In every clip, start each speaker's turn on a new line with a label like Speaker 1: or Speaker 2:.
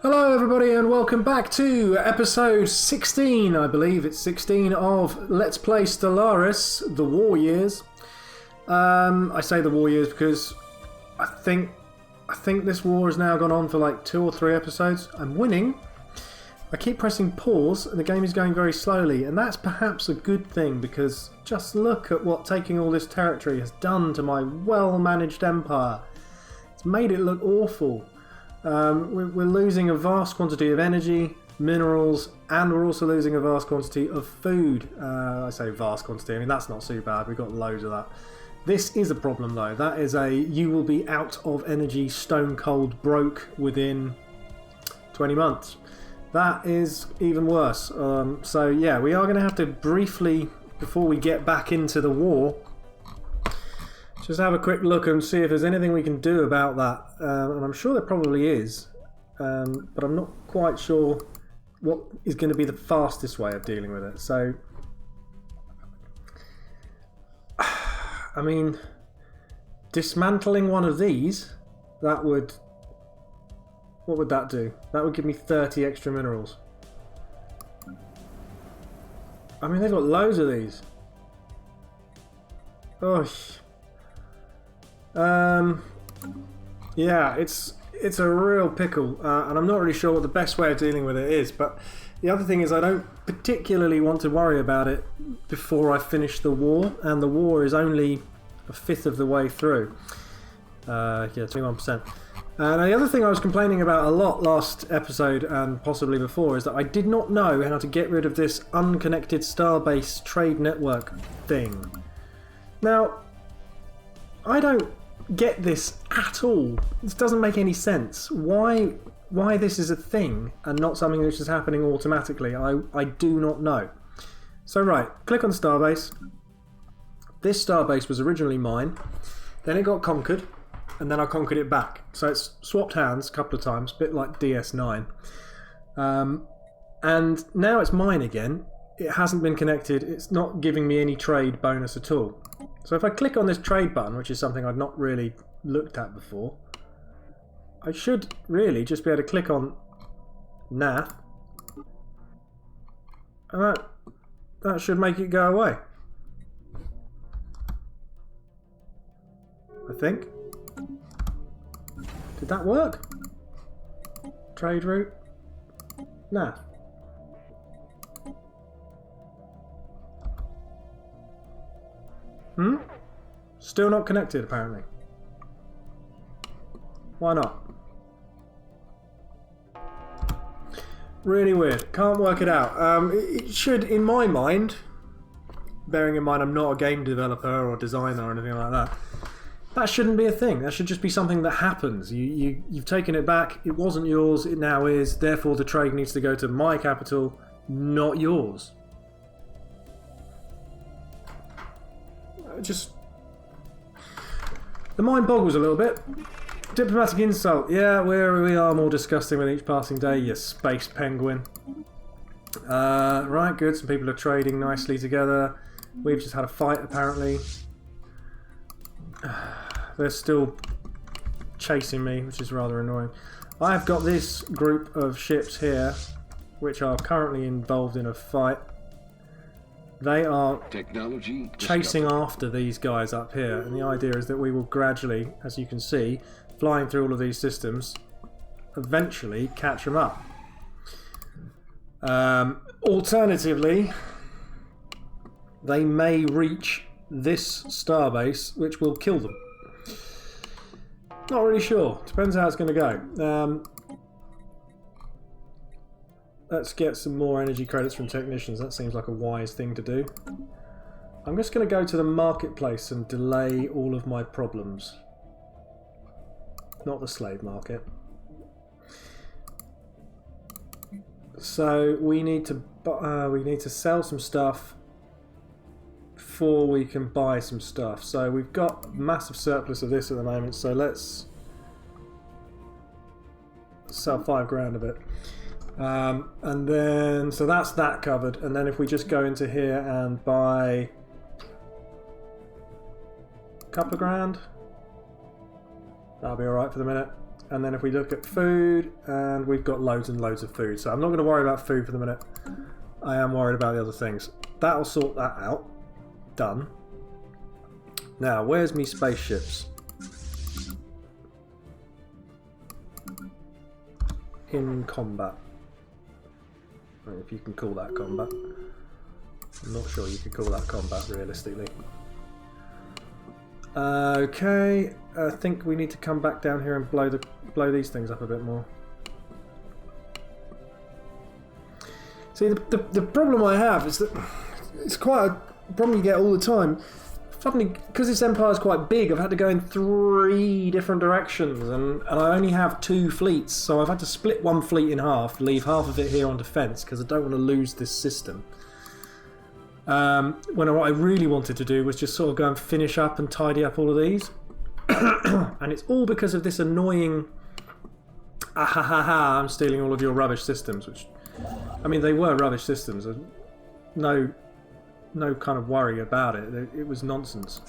Speaker 1: Hello everybody and welcome back to episode 16, I believe it's 16 of Let's Play Stellaris, The War Years. I say The War Years because I think this war has now gone on for like 2 or 3 episodes. I'm winning. I keep pressing pause and the game is going very slowly, and that's perhaps a good thing because just look at what taking all this territory has done to my well-managed empire. It's made it look awful. We're losing a vast quantity of energy, minerals, and we're also losing a vast quantity of food. I say vast quantity, I mean that's not too bad, we've got loads of that. This is a problem though, that is you will be out of energy, stone cold broke within 20 months. That is even worse. So yeah, we are going to have to briefly, before we get back into the war, just have a quick look and see if there's anything we can do about that. And I'm sure there probably is, but I'm not quite sure what is going to be the fastest way of dealing with it. So, I mean, dismantling one of these, that would... What would that do? That would give me 30 extra minerals. I mean, they've got loads of these. Oh. Yeah, it's a real pickle, and I'm not really sure what the best way of dealing with it is, but the other thing is I don't particularly want to worry about it before I finish the war, and the war is only a fifth of the way through. Yeah, 21%. And the other thing I was complaining about a lot last episode and possibly before is that I did not know how to get rid of this unconnected starbase trade network thing. Now, I don't get this at all. This doesn't make any sense. Why this is a thing and not something which is happening automatically, I do not know. So right, click on Starbase. This Starbase was originally mine, then it got conquered, and then I conquered it back. So it's swapped hands a couple of times, a bit like DS9. And now it's mine again. It hasn't been connected, it's not giving me any trade bonus at all. So if I click on this trade button, which is something I've not really looked at before, I should really just be able to click on NAF, and that should make it go away. I think. Did that work? Trade route? NAF. Still not connected, apparently. Why not? Really weird. Can't work it out. It should, in my mind, bearing in mind I'm not a game developer or designer or anything like that, that shouldn't be a thing. That should just be something that happens. You've taken it back. It wasn't yours. It now is. Therefore, the trade needs to go to my capital, not yours. Just... The mind boggles a little bit. Diplomatic insult. Yeah, we are more disgusting with each passing day, you space penguin. Right, good. Some people are trading nicely together. We've just had a fight, apparently. They're still chasing me, which is rather annoying. I've got this group of ships here, which are currently involved in a fight. They are chasing after these guys up here, and the idea is that we will gradually, as you can see, flying through all of these systems, eventually catch them up. Alternatively, they may reach this starbase, which will kill them. Not really sure. Depends how it's going to go. Let's get some more energy credits from technicians. That seems like a wise thing to do. I'm just going to go to the marketplace and delay all of my problems. Not the slave market. So we need to sell some stuff before we can buy some stuff. So we've got a massive surplus of this at the moment. So let's sell 5 grand of it. And then, so that's that covered, and then if we just go into here and buy a couple of grand, that'll be alright for the minute. And then if we look at food, and we've got loads and loads of food. So I'm not going to worry about food for the minute. I am worried about the other things. That'll sort that out. Done. Now, where's me spaceships? In combat. If you can call that combat. I'm not sure you could call that combat realistically. Okay, I think we need to come back down here and blow these things up a bit more. See, the problem I have is that it's quite a problem you get all the time. Suddenly, because this empire is quite big, I've had to go in 3 different directions, and I only have 2 fleets, so I've had to split one fleet in half, leave half of it here on defence, because I don't want to lose this system. When what I really wanted to do was just sort of go and finish up and tidy up all of these. And it's all because of this annoying I'm stealing all of your rubbish systems, which, I mean, they were rubbish systems. No kind of worry about it. It was nonsense.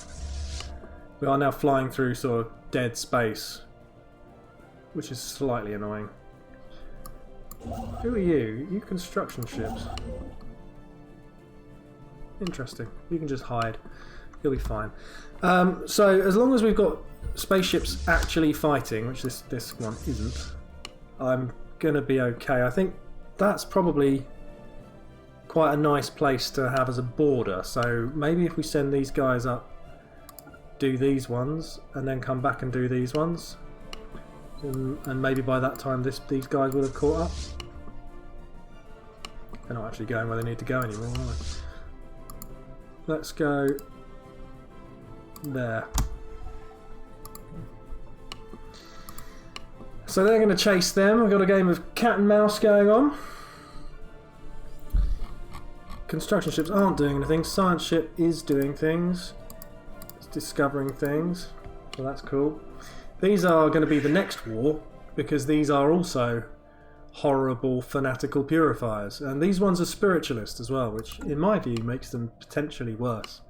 Speaker 1: We are now flying through sort of dead space, which is slightly annoying. Who are you? You construction ships. Interesting. You can just hide. You'll be fine. So as long as we've got spaceships actually fighting, which this one isn't, I'm gonna be okay. I think that's probably quite a nice place to have as a border. So maybe if we send these guys up, do these ones, and then come back and do these ones, and maybe by that time these guys will have caught up. They're not actually going where they need to go anymore, are they? Let's go there. So they're going to chase them. We've got a game of cat and mouse going on. Construction ships aren't doing anything. Science ship is doing things. It's discovering things. So that's cool. These are going to be the next war, because these are also horrible fanatical purifiers, and these ones are spiritualist as well, which in my view makes them potentially worse,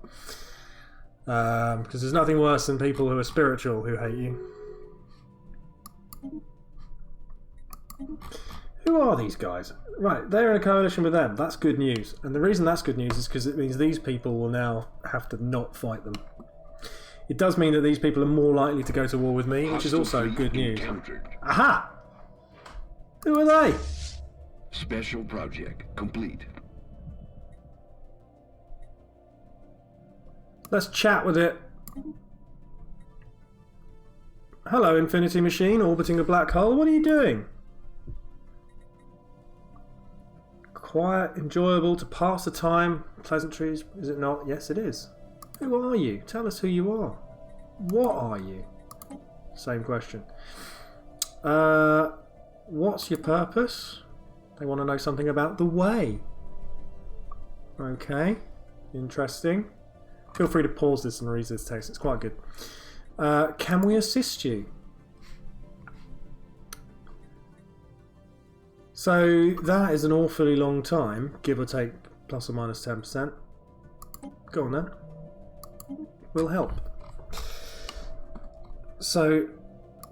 Speaker 1: because there's nothing worse than people who are spiritual who hate you. Who are these guys? Right, they're in a coalition with them. That's good news, and the reason that's good news is because it means these people will now have to not fight them. It does mean that these people are more likely to go to war with me, which is also good news. Aha! Who are they?
Speaker 2: Special project complete.
Speaker 1: Let's chat with it. Hello, Infinity Machine, orbiting a black hole. What are you doing? Quiet, enjoyable, to pass the time. Pleasantries, is it not? Yes, it is. Who are you? Tell us who you are. What are you? Same question. What's your purpose? They want to know something about the way. Okay, interesting. Feel free to pause this and read this text, it's quite good. Can we assist you? So that is an awfully long time, give or take plus or minus 10%. Go on then. We'll help. So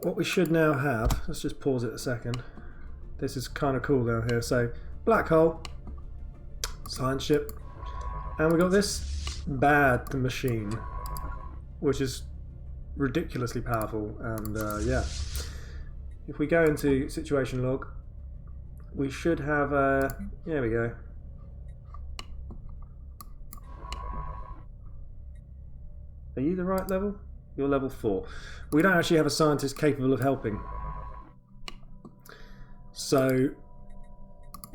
Speaker 1: what we should now have, let's just pause it a second. This is kind of cool down here. So black hole, science ship, and we got this bad machine, which is ridiculously powerful. And yeah, if we go into situation log, we should have there we go. Are you the right level? You're level 4. We don't actually have a scientist capable of helping. So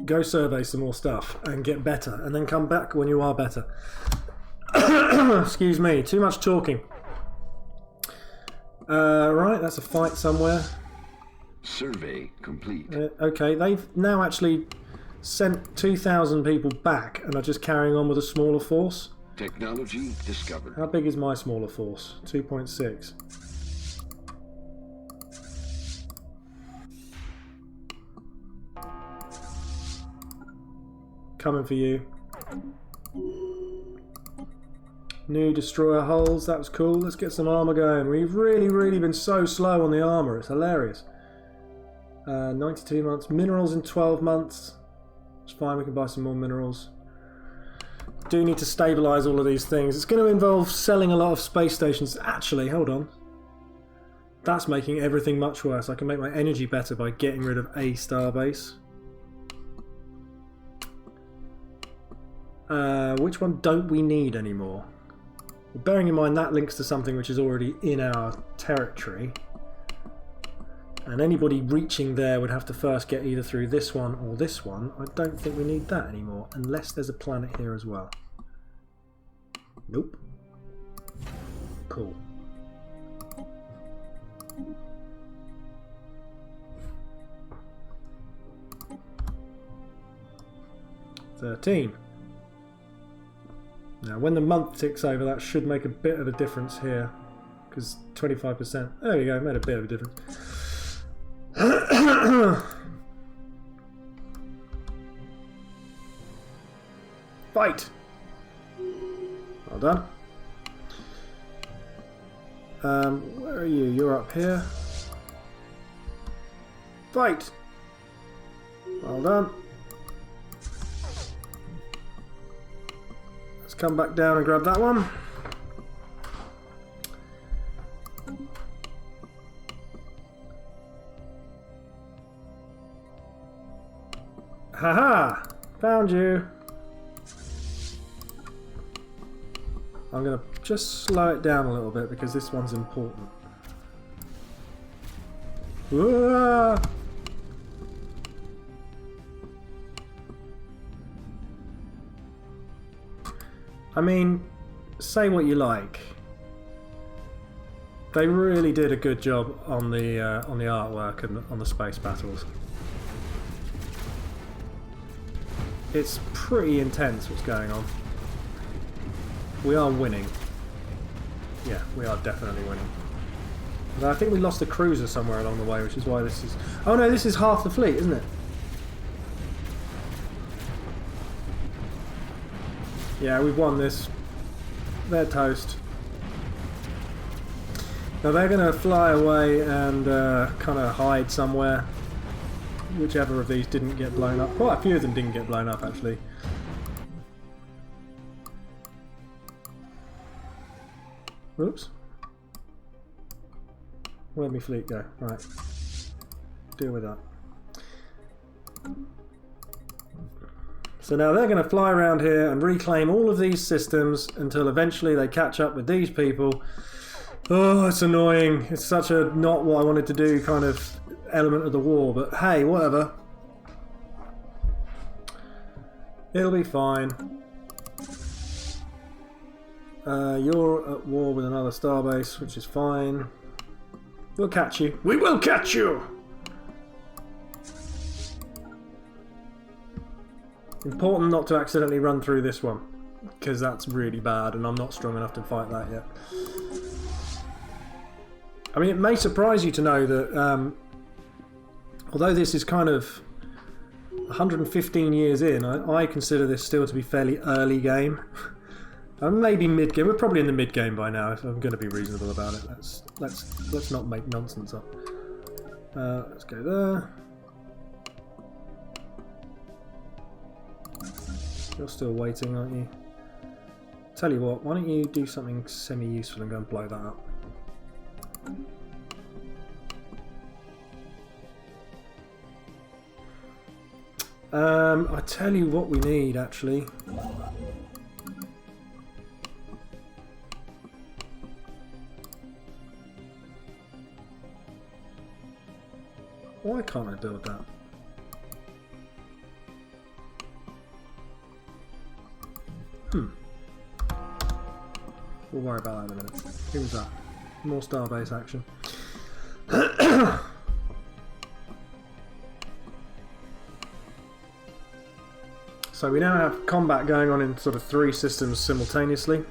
Speaker 1: go survey some more stuff and get better, and then come back when you are better. Excuse me, too much talking. Right, that's a fight somewhere.
Speaker 2: Survey complete.
Speaker 1: Okay, they've now actually sent 2,000 people back and are just carrying on with a smaller force.
Speaker 2: Technology discovered.
Speaker 1: How big is my smaller force? 2.6. Coming for you. New destroyer hulls, that was cool. Let's get some armour going. We've really been so slow on the armour, it's hilarious. 92 months. Minerals in 12 months. It's fine, we can buy some more minerals. Do need to stabilise all of these things. It's going to involve selling a lot of space stations. Actually, hold on. That's making everything much worse. I can make my energy better by getting rid of a starbase. Which one don't we need anymore? Well, bearing in mind that links to something which is already in our territory. And anybody reaching there would have to first get either through this one or this one. I don't think we need that anymore, unless there's a planet here as well. Nope. Cool. $13. Now, when the month ticks over, that should make a bit of a difference here, because 25%. There we go, made a bit of a difference. Fight! Well done. Where are you? You're up here. Fight! Well done. Let's come back down and grab that one. Haha! Found you! I'm going to just slow it down a little bit because this one's important. Whoa! I mean, say what you like. They really did a good job on the artwork and on the space battles. It's pretty intense what's going on. We are winning. Yeah, we are definitely winning. But I think we lost a cruiser somewhere along the way, which is why this is... Oh no, this is half the fleet, isn't it? Yeah, we've won this. They're toast. Now they're going to fly away and kind of hide somewhere. Whichever of these didn't get blown up. Quite a few of them didn't get blown up, actually. Whoops. Where'd my fleet go? Right. Deal with that. So now they're going to fly around here and reclaim all of these systems until eventually they catch up with these people. Oh, it's annoying. It's such a not what I wanted to do kind of element of the war, but hey, whatever. It'll be fine. You're at war with another starbase, which is fine. We'll catch you. We will catch you! Important not to accidentally run through this one, because that's really bad and I'm not strong enough to fight that yet. I mean, it may surprise you to know that although this is kind of 115 years in, I consider this still to be fairly early game. Maybe mid game. We're probably in the mid game by now. If I'm going to be reasonable about it, let's not make nonsense up. Let's go there. You're still waiting, aren't you? Tell you what, why don't you do something semi-useful and go and blow that up? I tell you what we need, actually. Why can't I build that? We'll worry about that in a minute. Who was that? More starbase action. So we now have combat going on in sort of 3 systems simultaneously,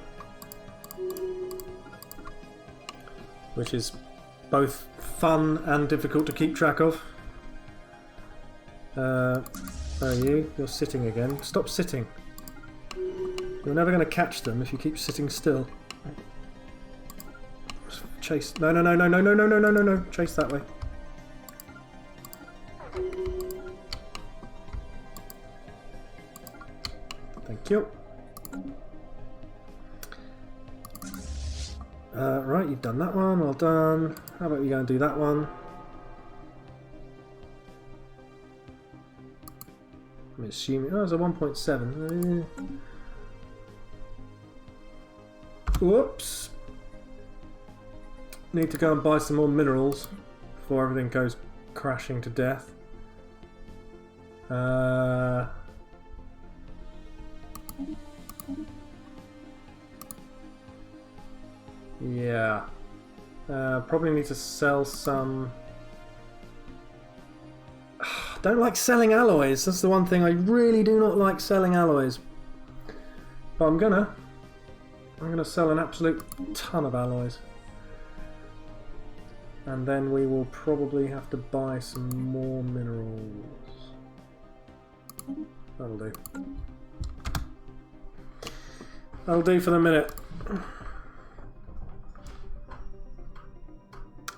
Speaker 1: which is both fun and difficult to keep track of. Where are you? You're sitting again. Stop sitting. You're never going to catch them if you keep sitting still. Chase. No, no, no, no, no, no, no, no, no, no, no. Chase that way. you. Right, you've done that one. Well done. How about we go and do that one? I'm assuming... Oh, it's a 1.7. Whoops. Need to go and buy some more minerals before everything goes crashing to death. Yeah. Probably need to sell some... Don't like selling alloys. That's the one thing I really do not like, selling alloys. But I'm gonna sell an absolute ton of alloys. And then we will probably have to buy some more minerals. That'll do. That'll do for the minute.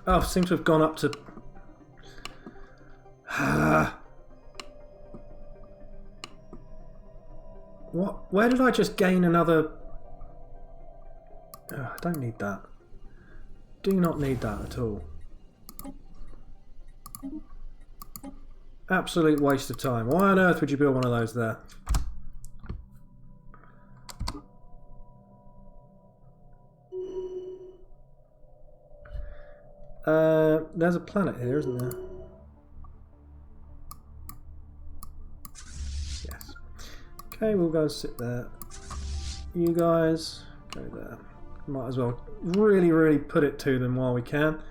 Speaker 1: Oh, seems to have gone up to... What? Where did I just gain another... I don't need that. Do not need that at all. Absolute waste of time. Why on earth would you build one of those there? There's a planet here, isn't there? Yes. Okay, we'll go and sit there. You guys, go there. Might as well really put it to them while we can.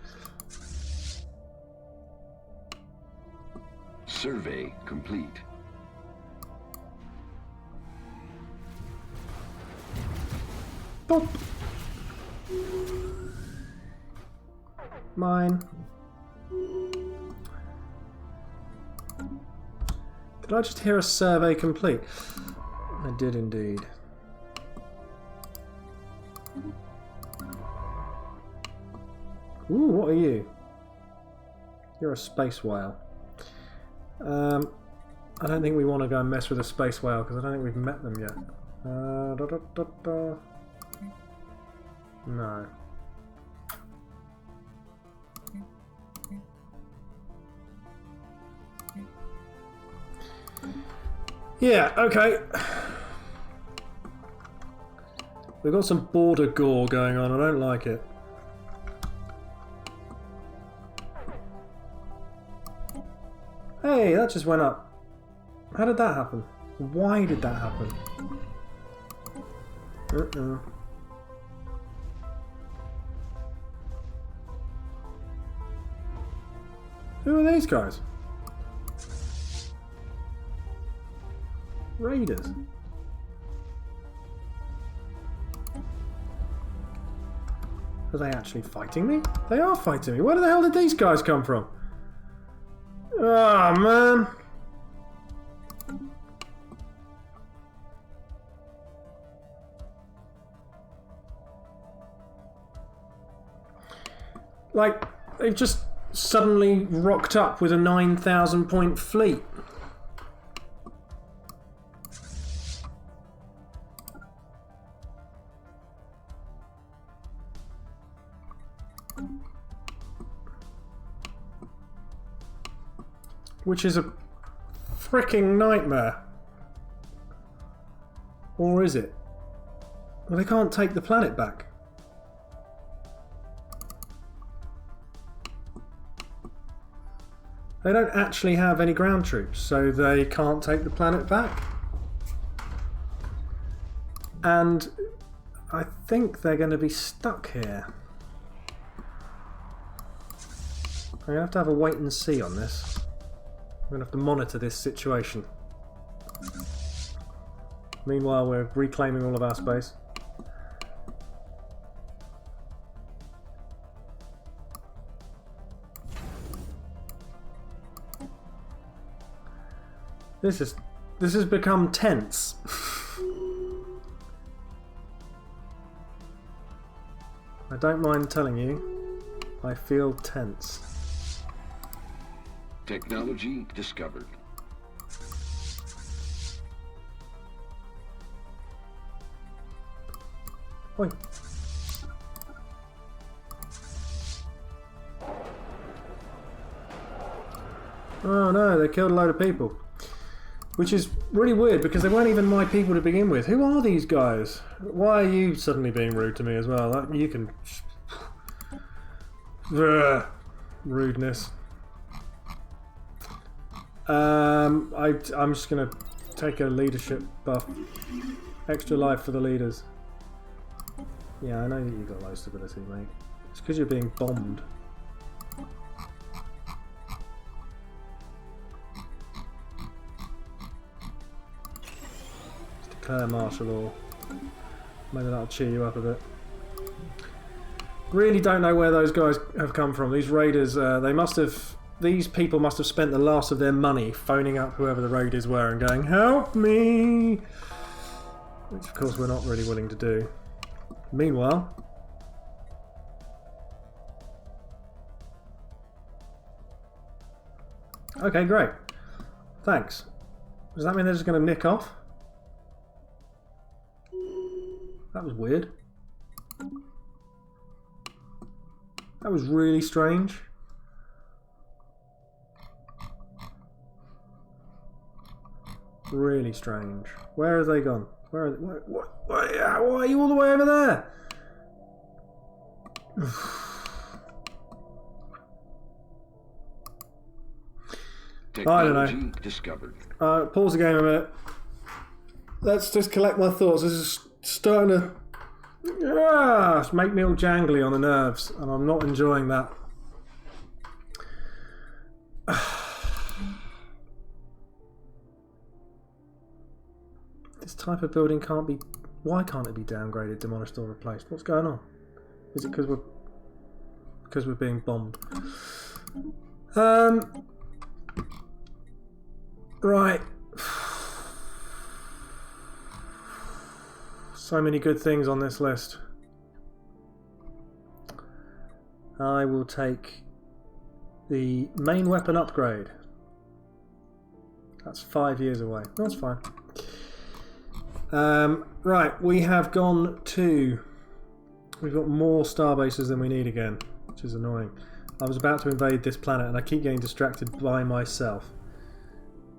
Speaker 2: Survey complete.
Speaker 1: Boop. Mine. Did I just hear a survey complete? I did indeed. Ooh, what are you? You're a space whale. I don't think we want to go and mess with a space whale because I don't think we've met them yet. No. Yeah, okay. We've got some border gore going on. I don't like it. Hey, that just went up. How did that happen? Why did that happen? Who are these guys? Raiders. Are they actually fighting me? They are fighting me. Where the hell did these guys come from? Oh, man. Like, they've just suddenly rocked up with a 9,000 point fleet. Which is a freaking nightmare. Or is it? Well, they can't take the planet back. They don't actually have any ground troops, so they can't take the planet back. And I think they're going to be stuck here. I'm going to have a wait and see on this. We're going to have to monitor this situation. Meanwhile, we're reclaiming all of our space. This has become tense. I don't mind telling you, I feel tense.
Speaker 2: Technology discovered.
Speaker 1: Oi. Oh no, they killed a load of people. Which is really weird because they weren't even my people to begin with. Who are these guys? Why are you suddenly being rude to me as well? You can... Rudeness. I'm just going to take a leadership buff. Extra life for the leaders. Yeah, I know that you've got low stability, mate. It's because you're being bombed. Declare martial law. Maybe that'll cheer you up a bit. Really don't know where those guys have come from. These raiders, they must have... These people must have spent the last of their money phoning up whoever the raiders were and going, "Help me!" Which of course we're not really willing to do. Meanwhile... Okay, great. Thanks. Does that mean they're just going to nick off? That was weird. That was really strange. Really strange. Where have they gone? Where are they? Why are you all the way over there? I don't know.
Speaker 2: Discovered.
Speaker 1: Pause the game a minute. Let's just collect my thoughts. This is starting to make me all jangly on the nerves, and I'm not enjoying that. This type of building can't be... Why can't it be downgraded, demolished or replaced? What's going on? Is it because we're being bombed? Right. So many good things on this list. I will take the main weapon upgrade. That's 5 years away. That's fine. Right, we have gone to... We've got more star bases than we need again, which is annoying. I was about to invade this planet and I keep getting distracted by myself.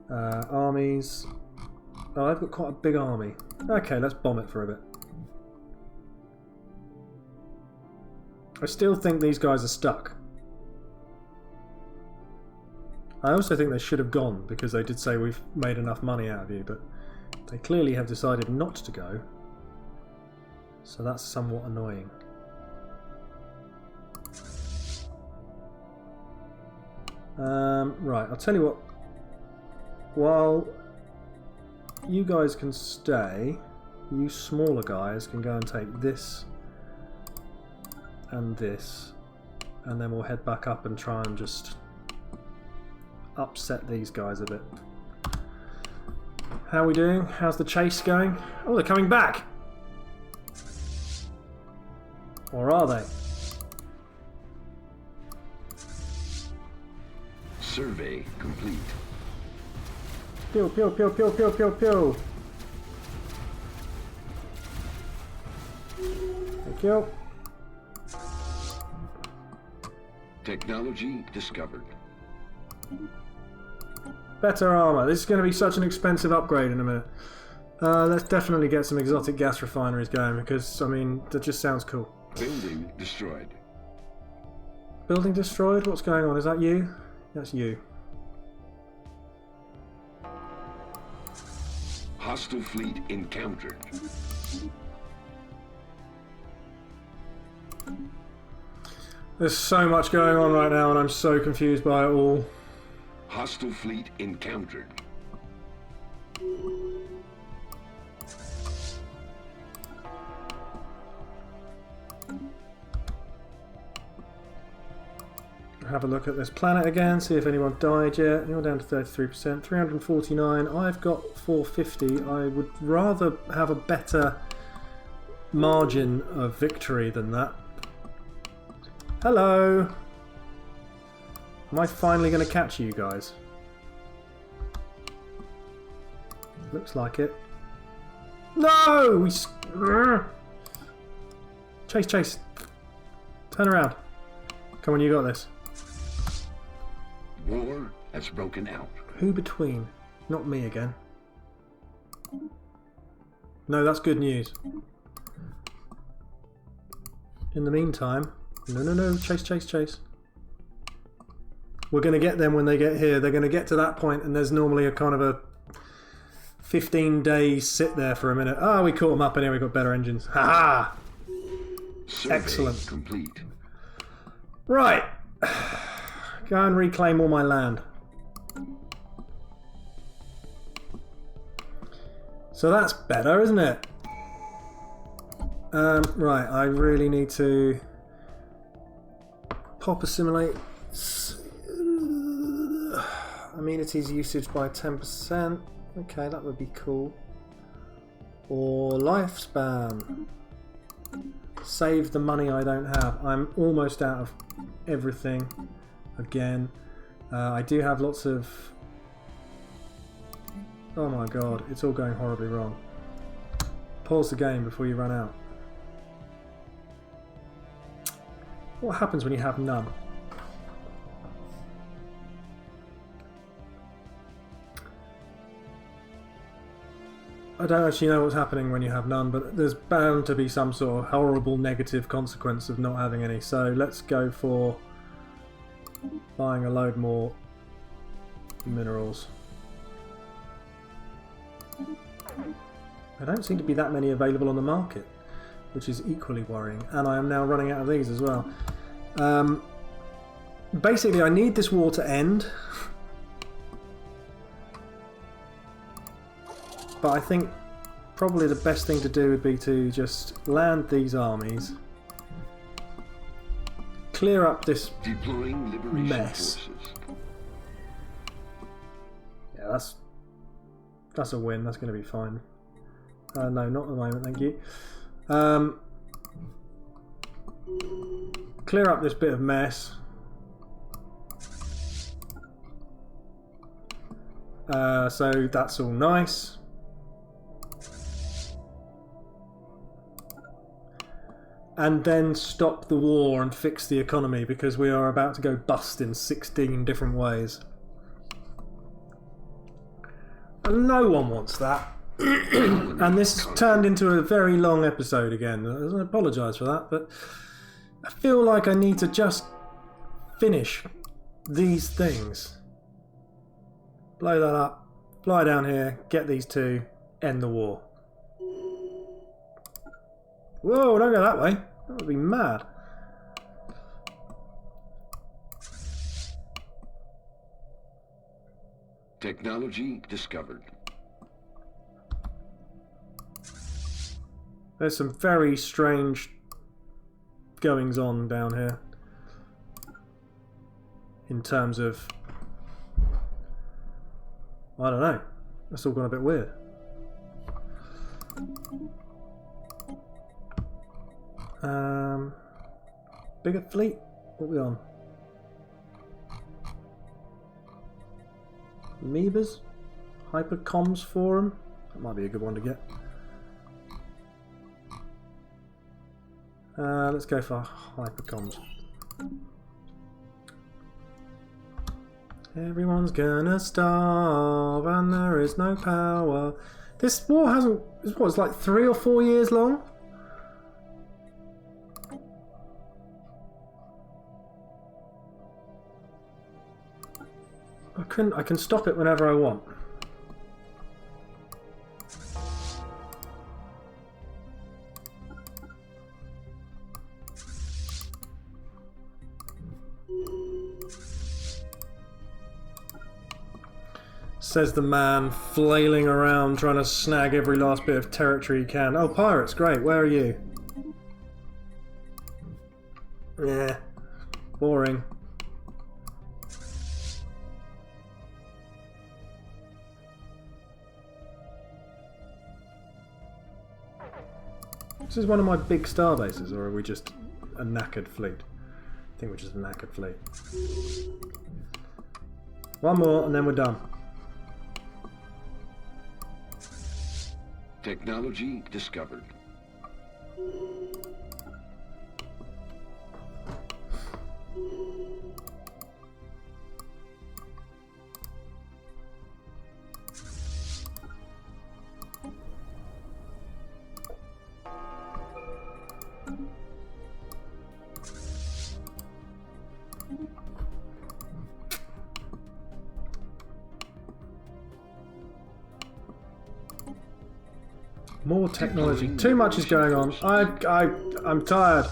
Speaker 1: Armies... Oh, I've got quite a big army. Okay, let's bomb it for a bit. I still think these guys are stuck. I also think they should have gone, because they did say we've made enough money out of you, but they clearly have decided not to go. So that's somewhat annoying. Right, I'll tell you what. While you guys can stay, you smaller guys can go and take this and this, and then we'll head back up and try and just upset these guys a bit. How are we doing? How's the chase going? Oh, they're coming back! Or are they?
Speaker 2: Survey complete.
Speaker 1: Pew, pew, pew, pew, pew, pew, pew. Thank you.
Speaker 2: Technology discovered.
Speaker 1: Better armor. This is going to be such an expensive upgrade in a minute. Let's definitely get some exotic gas refineries going because, I mean, that just sounds cool.
Speaker 2: Building destroyed.
Speaker 1: Building destroyed? What's going on? Is that you? That's you.
Speaker 2: Hostile fleet encountered.
Speaker 1: There's so much going on right now and I'm so confused by it all.
Speaker 2: Hostile fleet encountered.
Speaker 1: Have a look at this planet again, see if anyone died yet. You're down to 33%, 349. I've got 450. I would rather have a better margin of victory than that. Hello! Am I finally going to catch you guys? Looks like it. No! Chase, chase. Turn around. Come on, you got this.
Speaker 2: War has broken out.
Speaker 1: Who between? Not me again. No, that's good news. In the meantime... No. Chase, chase, chase. We're going to get them when they get here. They're going to get to that point and there's normally a kind of a 15-day sit there for a minute. Ah, we caught them up and here we've got better engines. Ha-ha! Excellent.
Speaker 2: Complete.
Speaker 1: Right. Go and reclaim all my land. So that's better, isn't it? Right, I really need to pop assimilate. Amenities usage by 10%. Okay, that would be cool. Or lifespan. Save the money I don't have. I'm almost out of everything again. I do have lots of... Oh my god, it's all going horribly wrong. Pause the game before you run out. What happens when you have none? I don't actually know what's happening when you have none, but there's bound to be some sort of horrible negative consequence of not having any. So let's go for buying a load more minerals. There don't seem to be that many available on the market, which is equally worrying. And I am now running out of these as well. Basically, I need this war to end. But I think probably the best thing to do would be to just land these armies, clear up this mess. Yeah, that's a win. That's going to be fine. No, not at the moment, thank you. Clear up this bit of mess. So that's all nice. And then stop the war and fix the economy because we are about to go bust in 16 different ways. And no one wants that. And this turned into a very long episode again. I apologise for that, but I feel like I need to just finish these things. Blow that up, fly down here, get these two, end the war. Whoa, don't go that way. That would be mad.
Speaker 2: Technology discovered.
Speaker 1: There's some very strange goings on down here. In terms of... I don't know. That's all gone a bit weird. Bigger fleet? What are we on? Amoebas? Hypercoms forum? That might be a good one to get. Let's go for hypercoms. Everyone's gonna starve and there is no power. This war hasn't... What, it's like 3 or 4 years long? I can stop it whenever I want. Says the man flailing around trying to snag every last bit of territory he can. Oh, pirates, great. Where are you? Yeah, boring. This is one of my big star bases, or are we just a knackered fleet? I think we're just a knackered fleet. One more and then we're done.
Speaker 2: Technology discovered.
Speaker 1: More technology. Too much is going on. I'm tired.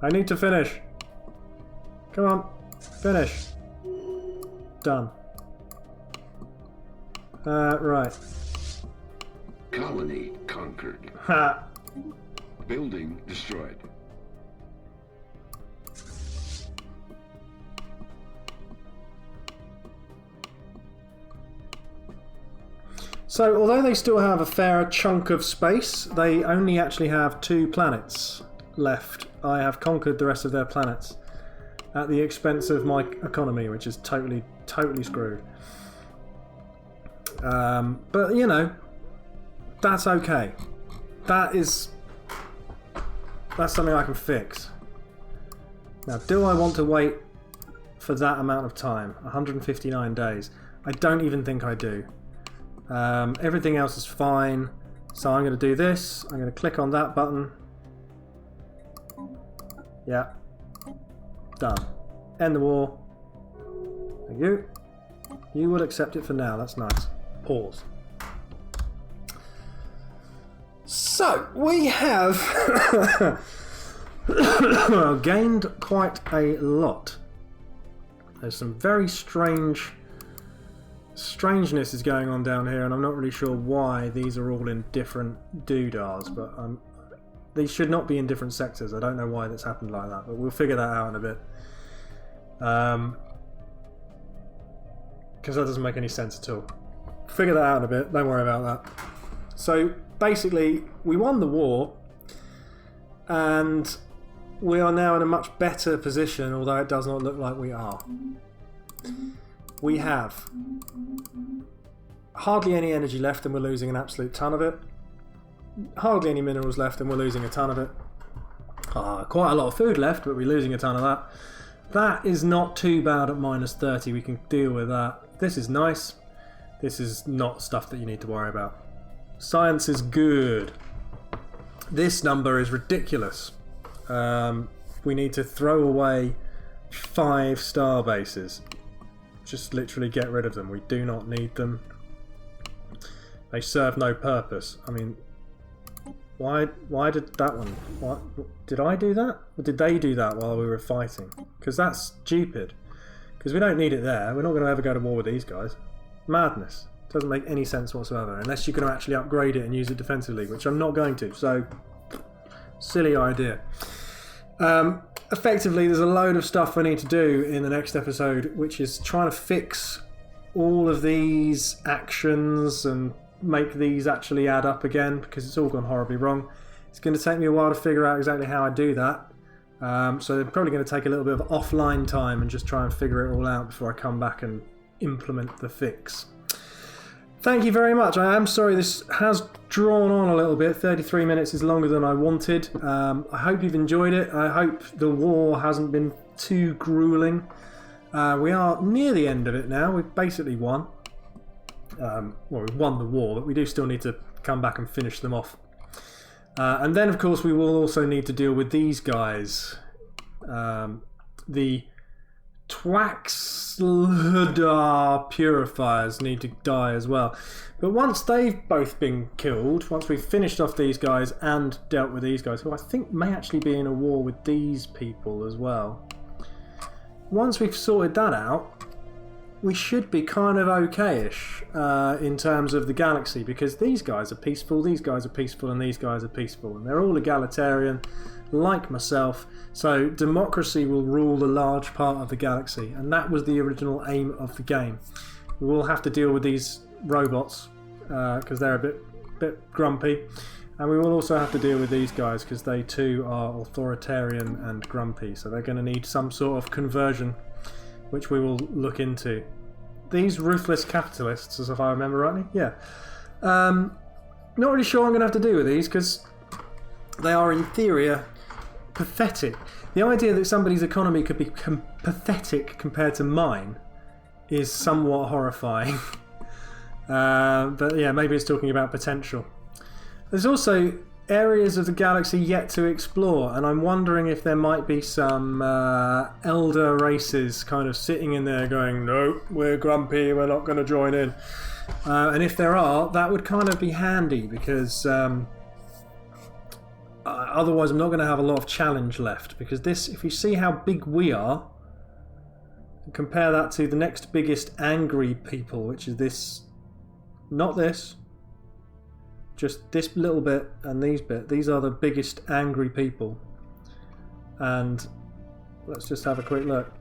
Speaker 1: I need to finish. Come on. Finish. Done. Right.
Speaker 2: Colony conquered.
Speaker 1: Ha.
Speaker 2: Building destroyed.
Speaker 1: So, although they still have a fair chunk of space, they only actually have 2 planets left. I have conquered the rest of their planets at the expense of my economy, which is totally screwed. But, you know, that's okay. That's something I can fix. Now, do I want to wait for that amount of time? 159 days. I don't even think I do. Everything else is fine, so I'm going to do this. I'm going to click on that button. Yeah. Done. End the war. Thank you. You will accept it for now. That's nice. Pause. So, we have gained quite a lot. There's some very strangeness is going on down here, and I'm not really sure why these are all in different doodahs, but these should not be in different sectors. I don't know why that's happened like that, but we'll figure that out in a bit. Because that doesn't make any sense at all. Figure that out in a bit, don't worry about that. So basically, we won the war, and we are now in a much better position, although it does not look like we are. We have hardly any energy left, and we're losing an absolute ton of it. Hardly any minerals left, and we're losing a ton of it. Quite a lot of food left, but we're losing a ton of that. That is not too bad at minus 30. We can deal with that. This is nice. This is not stuff that you need to worry about. Science is good. This number is ridiculous. We need to throw away 5 star bases. Just literally get rid of them. We do not need them. They serve no purpose. I mean, why did that one... What, did I do that? Or did they do that while we were fighting? Because that's stupid. Because we don't need it there. We're not going to ever go to war with these guys. Madness. Doesn't make any sense whatsoever. Unless you can actually upgrade it and use it defensively, which I'm not going to. So, silly idea. Effectively, there's a load of stuff we need to do in the next episode, which is trying to fix all of these actions and make these actually add up again, because it's all gone horribly wrong. It's going to take me a while to figure out exactly how I do that. So I'm probably going to take a little bit of offline time and just try and figure it all out before I come back and implement the fix. Thank you very much. I am sorry this has drawn on a little bit. 33 minutes is longer than I wanted. I hope you've enjoyed it. I hope the war hasn't been too grueling. We are near the end of it now. We've basically won. Well, we've won the war, but we do still need to come back and finish them off. And then, of course, we will also need to deal with these guys. The Twaxldar purifiers need to die as well. But once they've both been killed, once we've finished off these guys and dealt with these guys, who I think may actually be in a war with these people as well. Once we've sorted that out, we should be kind of okay-ish in terms of the galaxy, because these guys are peaceful, these guys are peaceful, and these guys are peaceful, and they're all egalitarian, like myself. So democracy will rule a large part of the galaxy, and that was the original aim of the game. We will have to deal with these robots because they're a bit grumpy, and we will also have to deal with these guys because they too are authoritarian and grumpy, so they're going to need some sort of conversion, which we will look into. These ruthless capitalists, as if I remember rightly, yeah. Not really sure what I'm going to have to do with these, because they are in theory pathetic. The idea that somebody's economy could be pathetic compared to mine is somewhat horrifying. But yeah, maybe it's talking about potential. There's also areas of the galaxy yet to explore, and I'm wondering if there might be some elder races kind of sitting in there going, no, we're grumpy, we're not going to join in. And if there are, that would kind of be handy, because otherwise I'm not going to have a lot of challenge left. Because this, if you see how big we are, compare that to the next biggest angry people, which is this, not this, just this little bit and these bit. These are the biggest angry people. And let's just have a quick look.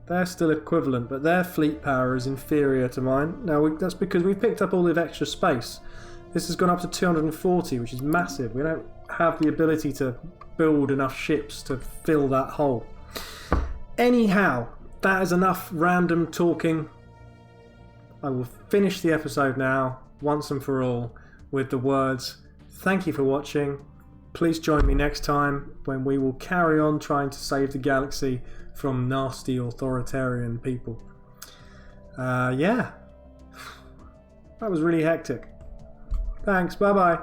Speaker 1: They're still equivalent, but their fleet power is inferior to mine. Now, that's because we've picked up all the extra space. This has gone up to 240, which is massive. We don't have the ability to build enough ships to fill that hole. Anyhow, that is enough random talking. I will finish the episode now, once and for all, with the words, thank you for watching. Please join me next time when we will carry on trying to save the galaxy from nasty authoritarian people. Yeah. That was really hectic. Thanks, bye bye.